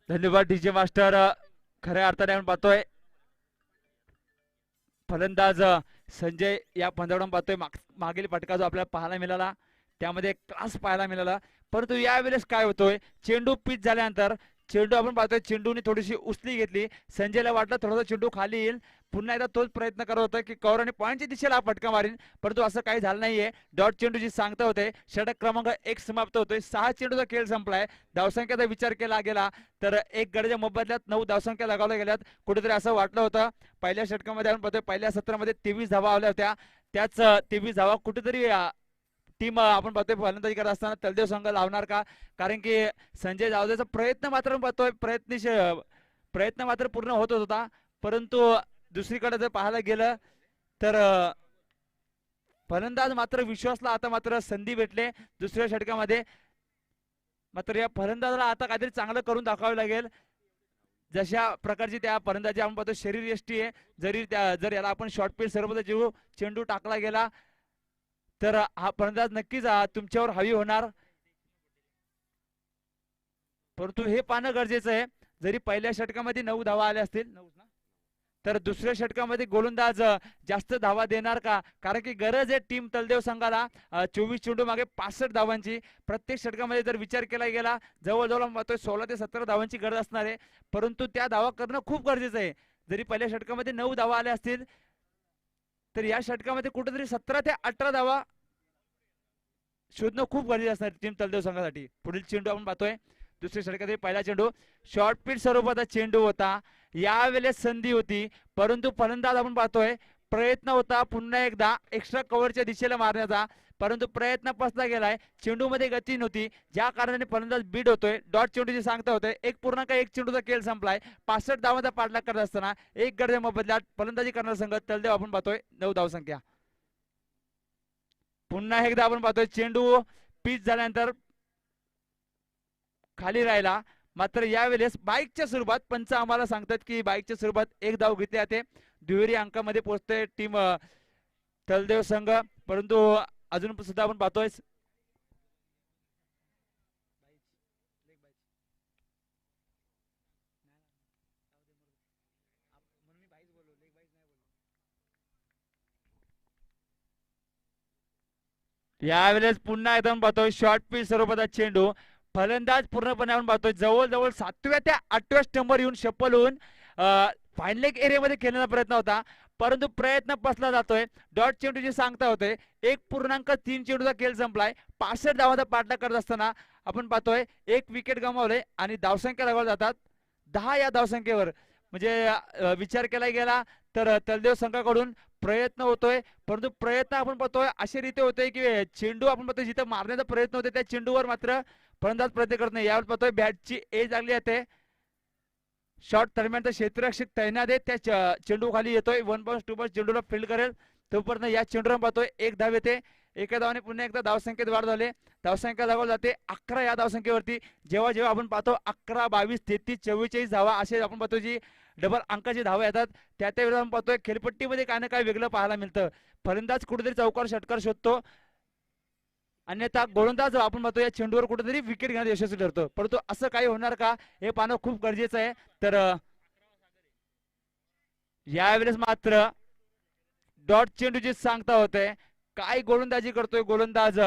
धन्यवाद डीजे मास्टर. खऱ्या अर्थाने आपण पाहतोय फलंदाज संजय या पंजाबडून पाहतोय मागील फटका जो आपल्याला पाहायला मिळाला त्यामध्ये क्लास पाहायला मिळाला. परंतु यावेळेस काय होतोय चेंडू पिच झाल्यानंतर चेंडू आपण पाहतोय चेंडूने थोडीशी उचली घेतली. संजयला वाटलं थोडासा चेंडू खाली येईल, पुन्हा एकदा तोच प्रयत्न करत होता की कव्हर आणि पॉईंटच्या दिशेला हा फटका मारीन, परंतु असं काही झालं नाहीये. डॉट चेंडूची सांगता होते. षटक क्रमांक 1 समाप्त होतोय. 6 चेंडूचा खेळ संपलाय. धावसंख्येचा विचार केला गेला तर एक गडच्या मोबदल्यात 9 धावसंख्या लगावल्या गेल्यात. कुठेतरी असं वाटलं होतं पहिल्या षटकामध्ये आपण पाहतोय पहिल्या सत्रामध्ये 23 धावा आल्या होत्या. त्याच 23 धावा कुठेतरी टीम आपण पाहतोय फलंदाजी करत असताना तलदेव संघ लावणार का, कारण की संजय जावदेचा प्रयत्न मात्र पाहतोय प्रयत्न मात्र पूर्ण होत होता. परंतु दुसरीकडे जर पाहायला गेलं तर फलंदाज मात्र विश्वासला आता मात्र संधी भेटले दुसऱ्या षटकामध्ये. मात्र या फलंदाजाला आता काहीतरी चांगलं करून दाखवावे लागेल. जशा प्रकारची त्या फलंदाजी आपण पाहतो शरीर यष्टी आहे. जर याला आपण शॉर्ट पिच सर्व चेंडू टाकला गेला तर हा फलंदाज नक्कीच तुमच्यावर हवी होणार. परंतु हे पाहणं गरजेचं आहे. जरी पहिल्या षटकामध्ये 9 धावा आल्या असतील तर दुसऱ्या षटकामध्ये गोलंदाज जास्त धावा देणार का, कारण की गरज आहे टीम तलदेव संघाला 24 चेंडू मागे 65 धावांची. प्रत्येक षटकामध्ये जर विचार केला गेला जवळजवळ पाहतोय 16 ते 17 धावांची गरज असणार आहे, परंतु त्या धावा करणं खूप गरजेचं आहे. जरी पहिल्या षटकामध्ये 9 धावा आल्या असतील तर या षटकामध्ये कुठेतरी 17 ते 18 धावा शोधणं खूप गरजेचं असणार टीम तलदेव संघासाठी. पुढील चेंडू आपण पाहतोय दुसऱ्या षटकातील पहिला चेंडू शॉर्ट पिच स्वरूपाचा चेंडू होता. यावेळेस संधी होती, परंतु फलंदाज आपण पाहतोय प्रयत्न होता पुन्हा एकदा एक्स्ट्रा कव्हरच्या दिशेला मारण्याचा, परंतु प्रयत्न फसला गेलाय. चेंडूमध्ये गती नव्हती, ज्या कारणाने फलंदाज बीड होतोय. डॉट चेंडूची सांगता होते 1.1 चेंडूचा खेळ संपलाय. 65 धावांचा पाठलाग करत असताना एक गडे मोबदल्यात फलंदाजी करणारा संघ तलदेव आपण पाहतोय 9 धावसंख्या. पुन्हा एकदा आपण पाहतोय चेंडू पिच झाल्यानंतर खाली राहिला, मात्र यावेळेस बाईकच्या स्वरूपात पंच आम्हाला सांगतात की बाईकच्या स्वरूपात एक धाव घेतली जाते. दुहेरी अंकामध्ये पोहोचते टीम तलदेव संघ, परंतु अजून सुद्धा आपण पाहतोय यावेळेस पुन्हा एकदा आपण पाहतोय शॉर्ट पिच स्वरूपाचा चेंडू. फलंदाज पूर्णपणे आपण पाहतोय जवळजवळ 7व्या ते 8व्या स्टंपवर येऊन शप्पल होऊन फाईन लेग एरियामध्ये खेळण्याचा प्रयत्न होता, परंतु प्रयत्न फसला जातोय. डॉट चेंडूची सांगता होते 1.3 चेंडूचा खेळ संपलाय. 65 धावांचा पाठलाग करत असताना आपण पाहतोय एक विकेट गमावले आणि धावसंख्या लागवल्या जातात 10 या धावसंख्येवर. म्हणजे विचार केला गेला तर तलदेव संघाकडून प्रयत्न होतोय, परंतु प्रयत्न आपण पाहतोय अशा रीती होतोय की चेंडू आपण पाहतोय जिथे मारण्याचा प्रयत्न होतोय त्या चेंडूवर मात्र फलंदाज प्रयत्न करत नाही. यावर पाहतोय बॅटची एज लागली जाते. शॉट दरम्यानचा क्षेत्ररक्षक तैनात आहे, त्या चेंडू खाली येतोय. 1 बॉल 2 बॉल चेंडूला फील्ड करेल तोपर्यंत या चेंडूवर पाहतोय एक धाव येते. एका धावाने पुन्हा एकदा धावसंख्येत वाढ झाली. धावसंख्या दाखवली जाते 11 या धावसंख्येवरती. जेव्हा जेव्हा आपण पाहतो 11, 22, 33, 44 धावा असे आपण पाहतो जी डबल अंकाची धावा येतात, त्यावेळेस आपण पाहतोय खेळपट्टीमध्ये काय ना काय वेगळं पाहायला मिळतं. फलंदाज कुठेतरी चौकार षटकार शोधतो, अन्यथा गोलंदाज आपण पाहतो या चेंडूवर कुठेतरी विकेट घेण्यात यशस्वी ठरतो. परंतु असं काही होणार का हे पाहणं खूप गरजेचं आहे. तर यावेळेस मात्र डॉट चेंडूची सांगता होते काय गोलंदाजी करतोय गोलंदाज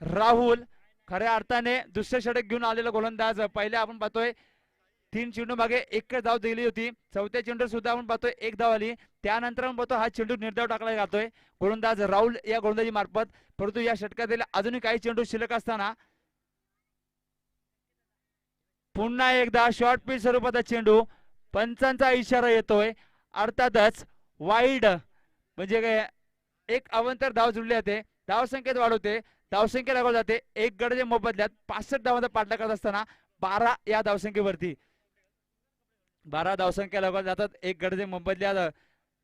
राहुल. खऱ्या अर्थाने दुसऱ्या षटक घेऊन आलेला गोलंदाज. पहिले आपण पाहतोय 3 चेंडू मागे 1 धाव दिली होती. चौथ्या चेंडू सुद्धा आपण पाहतोय 1 धाव आली. त्यानंतर आपण पाहतो हा चेंडू निर्धाव टाकला जातोय गोलंदाज राहुल या गोलंदाजी मार्फत. परंतु या षटकातील अजूनही काही चेंडू शिल्लक असताना पुन्हा एकदा शॉर्ट पिच स्वरूपाचा चेंडू. पंचांचा इशारा येतोय, अर्थातच वाईड म्हणजे काय एक अवंतर धाव जुळली जाते. धावसंख्येत वाढवते, धावसंख्या लागवली जाते. एक गडच्या मोबदल्यात 65 धावांचा पाठलाग करत असताना 12 या धावसंख्येवरती 12 धावसंख्या लागवल्या जातात एक गडच्या मोबदल्यात.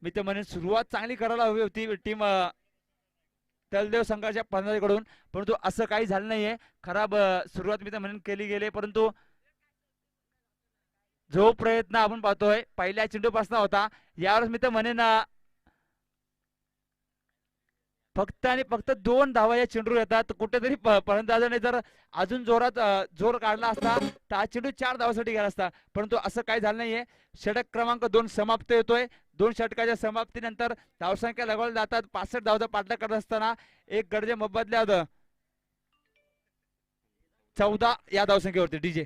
मी तर म्हणेन सुरुवात चांगली करायला हवी होती टीम तलदेव संघाच्या फलंदाजीकडून, परंतु असं काही झालं नाहीये. खराब सुरुवात मी तर म्हणेन केली गेली, परंतु जो प्रयत्न आपण पाहतोय पहिल्या चेंडूपासून होता यावेळेस मी तर म्हणेन फक्त आणि फक्त 2 धावा या चेंडूवर येतात. कुठेतरी फलंदाजाने जर अजून जोरात जोर काढला असता तर हा चेंडू 4 धावासाठी गेला असता, परंतु असं काही झालं नाहीये. षटक क्रमांक 2 समाप्त होतोय. 2 षटकाच्या समाप्तीनंतर धावसंख्या लागवल्या जातात. 65 धावाचा पाठलाग करत असताना एक गडच्या मोबदल्यात 14 या धावसंख्येवरती डीजे.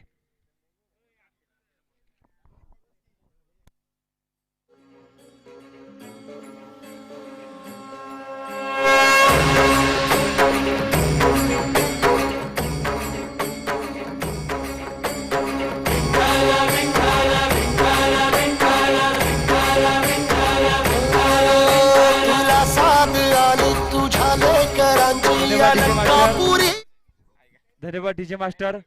तुला साथ आली तुझ्या लेकरांची अलंकापुरी. धन्यवाद डीजे मास्टर.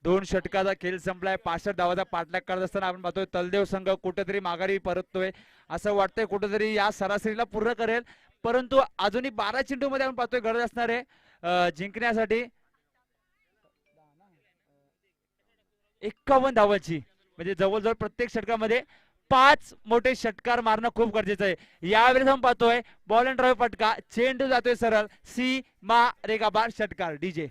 2 षटकाचा खेळ संपलाय. 65 धावाचा पाठलाग करत असताना आपण पाहतोय तलदेव संघ कुठेतरी माघारी परततोय. असं वाटतंय कुठेतरी या सरासरीला पूर्ण करेल, परंतु अजूनही 12 चेंडू मध्ये आपण पाहतोय गरज असणारे जिंकण्यासाठी 51 धावांची. म्हणजे जवळजवळ प्रत्येक षटकामध्ये 5 मोठे षटकार मारणं खूप गरजेचं आहे. यावेळेस आपण पाहतोय बॉल अँड ड्राईव्ह फटका, चेंडू जातोय सरळ सीमा रेखाबार षटकार डीजे.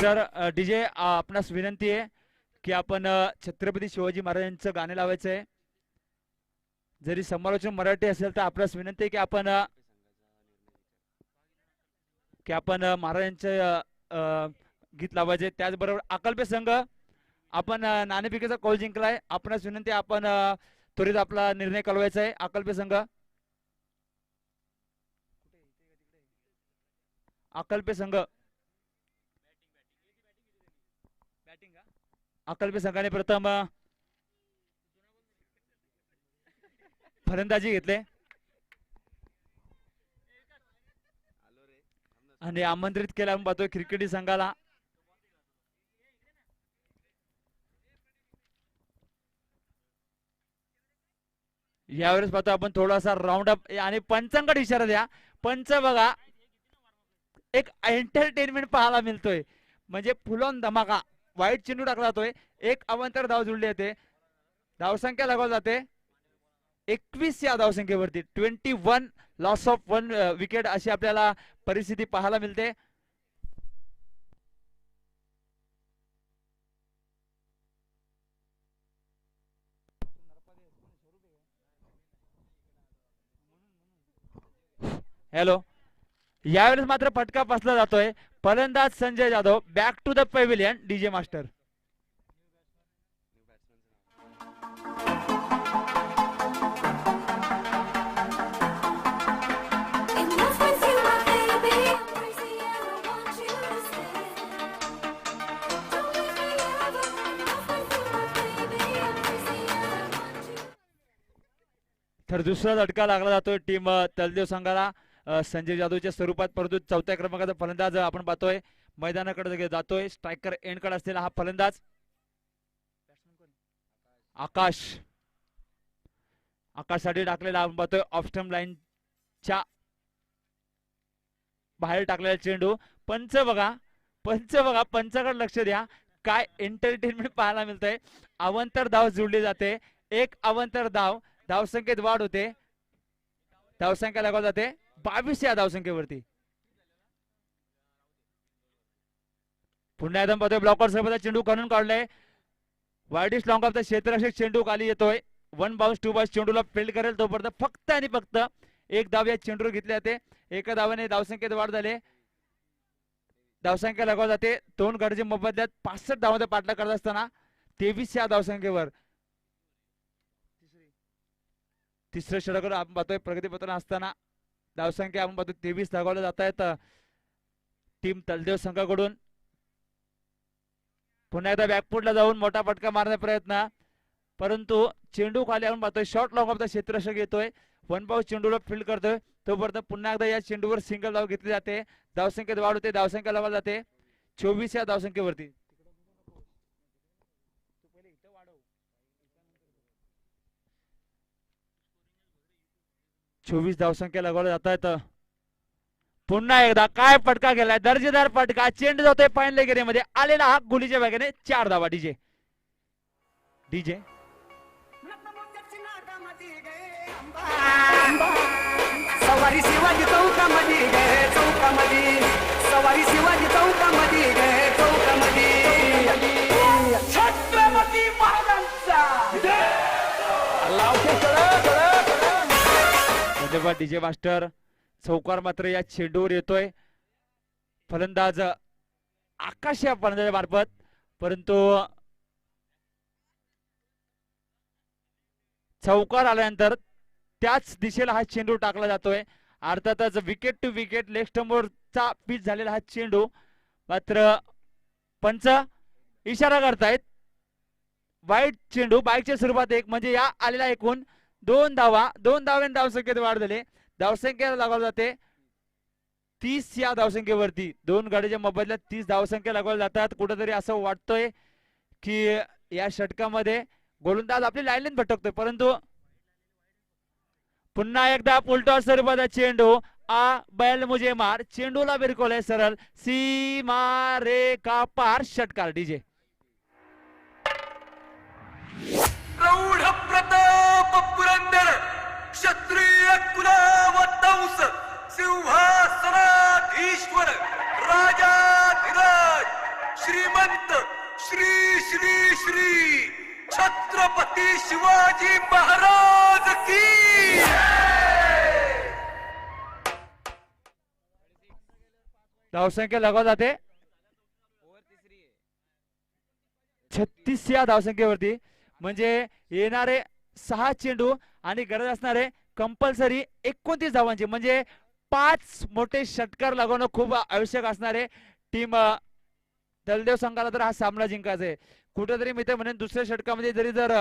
तर डीजे आपणास विनंती आहे की आपण छत्रपती शिवाजी महाराजांचं गाणे लावायचं आहे. जरी समालोचन मराठी असेल तर आपणास विनंती आहे की आपण महाराजांचं गीत लावायचे. त्याचबरोबर अकल्पे संघ आपण नाणेफेकीचा कॉल जिंकलाय. आपणास विनंती आहे आपण त्वरित आपला निर्णय कळवायचा आहे. अकल्पे संघ अकल्पे संघाने प्रथम फलंदाजी घेतले आणि आमंत्रित केला आपण पाहतोय क्रिकेटी संघाला. यावेळेस पाहतो आपण थोडासा राऊंड अप आणि पंचांकडे इशारा द्या. पंच बघा एक एंटरटेनमेंट पाहायला मिळतोय म्हणजे फुल ऑन धमाका. वाईट चेंडू टाकला जातोय. एक अवांतर धाव जुळली येते. धावसंख्या लगावली जाते 21 या धावसंख्येवरती. 21 लॉस ऑफ 1 विकेट अशी आपल्याला परिस्थिती पाहायला मिळते. हॅलो, यावेळेस मात्र फटका बसला जातोय. फलंदाज Sanjay Jadhav. Back to the pavilion DJ master. तर दुसरा झटका लागला जातोय टीम तलदेव संघाला संजय जाधवच्या स्वरूपात. परंतु चौथ्या क्रमांकाचा फलंदाज आपण पाहतोय मैदानाकडे जातोय. स्ट्रायकर एंड कडे असलेला हा फलंदाज आकाशसाठी टाकलेला आपण पाहतोय ऑफ स्टंप लाईनच्या बाहेर टाकलेला चेंडू. पंच बघा पंचाकडे लक्ष द्या. काय एंटरटेनमेंट पाहायला मिळतंय. अवांतर धाव जुळली जाते. एक अवांतर धाव. धावसंख्येत वाढ होते. धावसंख्या लागवली जाते 22 या धावसंख्येवरती. पुन्हा एकदम पाहतोय ब्लॉकर सोबत चेंडू काढून काढलाय. वाईडिश लॉंग ऑफ द क्षेत्ररक्षक चेंडू खाली येतोय. 1 बाउन्स 2 बाउन्स चेंडूला फील्ड करेल तोपर्यंत फक्त आणि फक्त एक धाव या चेंडूवर घेतले जाते. एका धावाने धावसंख्येत वाढ झाली. धावसंख्या लगावली जाते. 2 गडचे मोबदल्यात 65 धावांचा पाठलाग करत असताना 23 या धावसंख्येवर तिसरं षटक आपण पाहतोय प्रगतीपत्र असताना धावसंख्या आपण पाहतोय 23 धावल्या जात आहेत टीम तलदेव संघाकडून. पुन्हा एकदा बॅकफुटला जाऊन मोठा फटका मारण्याचा प्रयत्न. परंतु चेंडू खाली आपण पाहतोय शॉर्ट लॉंग ऑफ द क्षेत्ररक्षक येतोय. 1 बाउन्स चेंडूला फील्ड करतोय तोपर्यंत पुन्हा एकदा या चेंडूवर सिंगल धाव घेतली जाते. धावसंख्येत वाढ होते. धावसंख्या लावली जाते 24 या धावसंख्येवरती. 24 धावसंख्या लगावल्या जात आहेत. पुन्हा एकदा काय फटका गेलाय. दर्जेदार फटका. चेंडू जातोय फायनल गेरीमध्ये. आलेला हा गुलीच्या बॅगेने 4 धावा. डीजे सवारी शिवाजी चौकामध्ये गे चौकामध्ये. सवारी शिवाजी चौकामध्ये गे चौकामध्ये. छत्रपती महाराजांचा धन्यवाद डीजे मास्टर. चौकार मात्र या चेंडूवर येतोय. फलंदाज आकाश या फलंदाजा मार्फत. परंतु चौकार आल्यानंतर त्याच दिशेला हा चेंडू टाकला जातोय. अर्थातच विकेट टू विकेट लेग स्टंपवरचा पिच झालेला हा चेंडू. मात्र पंच इशारा करतायत वाईट चेंडू. बाईकच्या स्वरूपात एक म्हणजे या आलेला एकूण 2 धावा. 2 धावांनी धावसंख्येत वाढ झाली. धावसंख्या लागवली जाते 30 या धावसंख्येवरती. 2 गाडीच्या मोबदल्यात 30 धावसंख्या लागवल्या जातात. कुठेतरी असं वाटतोय की या षटकामध्ये गोलंदाज आपली लाईन भटकतोय. परंतु पुन्हा एकदा उलटा स्वरूपाचा चेंडू. बैल मुझे मार. चेंडूला बिरकोले सरळ सीमा रेखा पार. षटकार. डीजे प्रौढ प्रताप पुरंदर क्षत्रिय कुलावतंस सिंहासनाधीश्वर राजाधिराज छत्रपती शिवाजी महाराज की धावसंख्या लगाव जाते 36 या धावसंख्येवरती, म्हणजे येणारे 6 चेंडू आणि गरज असणारे कंपल्सरी 29 धावांची, म्हणजे 5 मोठे षटकार लागवणं खूप आवश्यक असणारे टीम दलदेव संघाला तर हा सामना जिंकायचा आहे. कुठेतरी मी तर म्हणेन दुसऱ्या षटकामध्ये जरी जर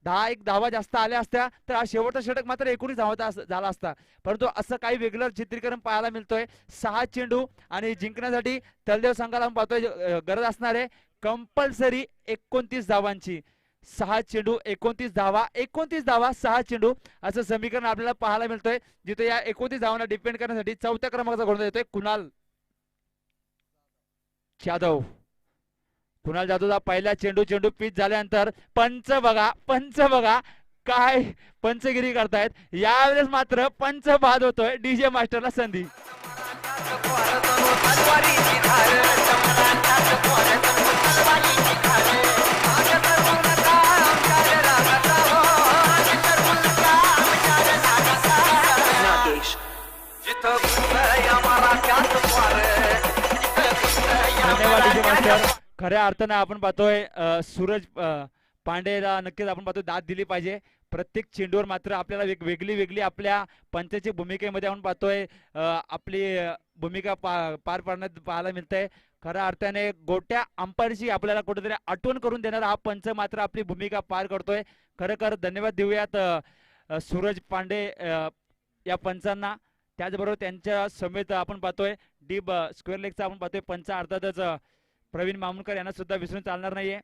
10-1 धावा जास्त आल्या असत्या तर हा शेवटचा षटक मात्र 19 धावाचा झाला असता, परंतु असं काही वेगळं चित्रीकरण पाहायला मिळतोय. 6 चेंडू आणि जिंकण्यासाठी दलदेव संघाला आपण पाहतोय गरज असणारे कंपल्सरी 29 धावांची. 6 चेंडू 29 धावा, 29 धावा 6 चेंडू असं समीकरण आपल्याला पाहायला मिळतोय, जिथे या 29 धावांना डिपेंड करण्यासाठी 4थ्या क्रमांकाचा गोलंदाज येतोय कुणाल जाधव. कुणाल जाधवचा पहिला चेंडू पिच झाल्यानंतर पंच बघा काय पंचगिरी करतायत. यावेळेस मात्र पंच बाद होतोय. डीजे मास्टरला संधी. धन्यवाद डीजे मास्टर. खऱ्या अर्थानं आपण पाहतोय सूरज पांडेला नक्कीच आपण पाहतोय दाद दिली पाहिजे. प्रत्येक चेंडूवर मात्र आपल्याला वेगळी आपल्या पंचाची भूमिकेमध्ये आपण पाहतोय आपली भूमिका पार पाडण्यात पाहायला मिळतंय. खऱ्या अर्थाने गोट्या अंपायरची आपल्याला कुठेतरी आठवण करून देणारा हा पंच मात्र आपली भूमिका पार करतोय. खरं धन्यवाद देऊयात सूरज पांडे या पंचांना. त्याचबरोबर त्यांच्या समेत आपण पाहतोय डीप स्क्वेअर लेगचा आपण पाहतोय पंच, अर्थातच प्रवीण मामुलकर यांना सुद्धा विसरून चालणार नाहीये.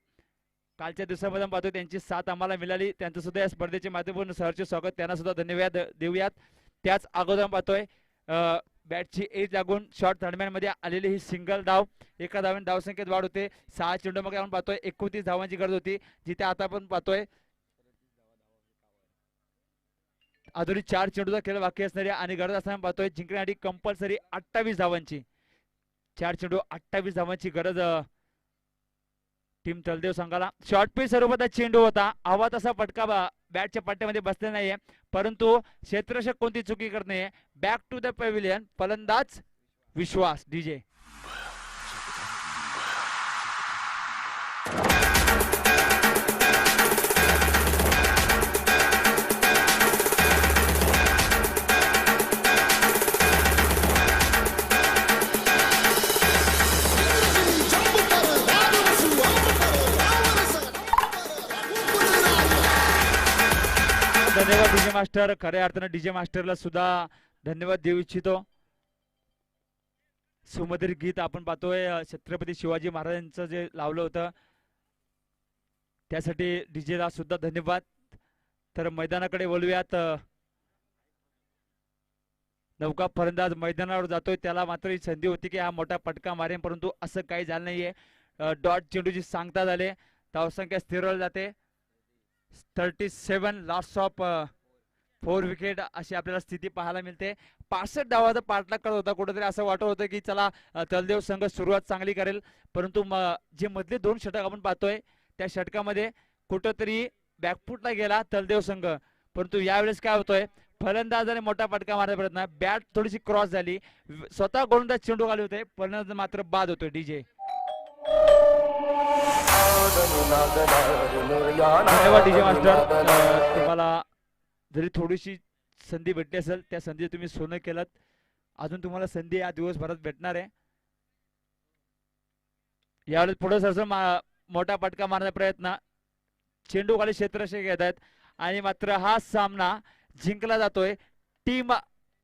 कालच्या दिवसामध्ये आपण पाहतोय त्यांची साथ आम्हाला मिळाली, त्यांचं सुद्धा या स्पर्धेचे माध्यमातून सहर्ष स्वागत, त्यांना सुद्धा धन्यवाद देऊयात. त्याच अगोदर आपण पाहतोय बॅटची एज लागून शॉर्ट थर्डमॅन मध्ये आलेली ही सिंगल धाव, एका धावेने धावसंख्येत वाढ होते. 6 चेंडूमध्ये आपण पाहतोय 29 धावांची गरज होती, जिथे आता आपण पाहतोय अजूनही 4 चेंडूचा खेळ बाकी असणारे आणि गरज असताना पाहतोय जिंकण्यासाठी कंपल्सरी 28 धावांची. 4 चेंडू 28 धावांची गरज टीम तलदेव संघाला. शॉर्ट पिच स्वरूपाचा चेंडू होता, हवा तसा फटका बॅटच्या पट्ट्यामध्ये बसलेला नाहीये, परंतु क्षेत्ररक्षक कोणती चुकी करत नाहीये. बॅक टू द पॅव्हिलियन, फलंदाज विश्वास. डीजे धन्यवाद डीजे मास्टर. खऱ्या अर्थानं डीजे मास्टरला सुद्धा धन्यवाद देऊ इच्छितो. सुमधुर गीत आपण पाहतोय छत्रपती शिवाजी महाराजांचं जे लावलं होतं त्यासाठी डीजेला सुद्धा धन्यवाद. तर मैदानाकडे बोलूयात. नौका फलंदाज मैदानावर जातोय, त्याला मात्र ही संधी होती की हा मोठा फटका मारेन, परंतु असं काही झालं नाहीये. डॉट चेंडूची सांगता झाले, धावसंख्या स्थिरवली जाते 37, लॉस ऑफ 4 विकेट अशी आपल्याला स्थिती पाहायला मिळते. 65 धावाचा पाठलाग करत होता, कुठेतरी असं वाटत होतं की चला तलदेव संघ सुरुवात चांगली करेल, परंतु जे मधले 2 षटक आपण पाहतोय त्या षटकामध्ये कुठेतरी बॅकफुटला गेला तलदेव संघ. परंतु यावेळेस काय होतोय, फलंदाजाने मोठा फटका मारायचा प्रयत्न, बॅट थोडीशी क्रॉस झाली, स्वतः गोलंदाज चेंडू घालू होते, फलंदाज मात्र बाद होतोय. डीजे धन्यवाद डीजे मास्टर. तुम्हाला जरी थोडीशी संधी भेटली असेल, त्या संधी तुम्ही सोनं केलं, अजून तुम्हाला संधी या दिवसभरात भेटणार आहे. यावेळेस पुढे सरसं मोठा फटका मारण्याचा प्रयत्न, चेंडू खाली क्षेत्ररक्षक घेत आहेत आणि मात्र हा सामना जिंकला जातोय टीम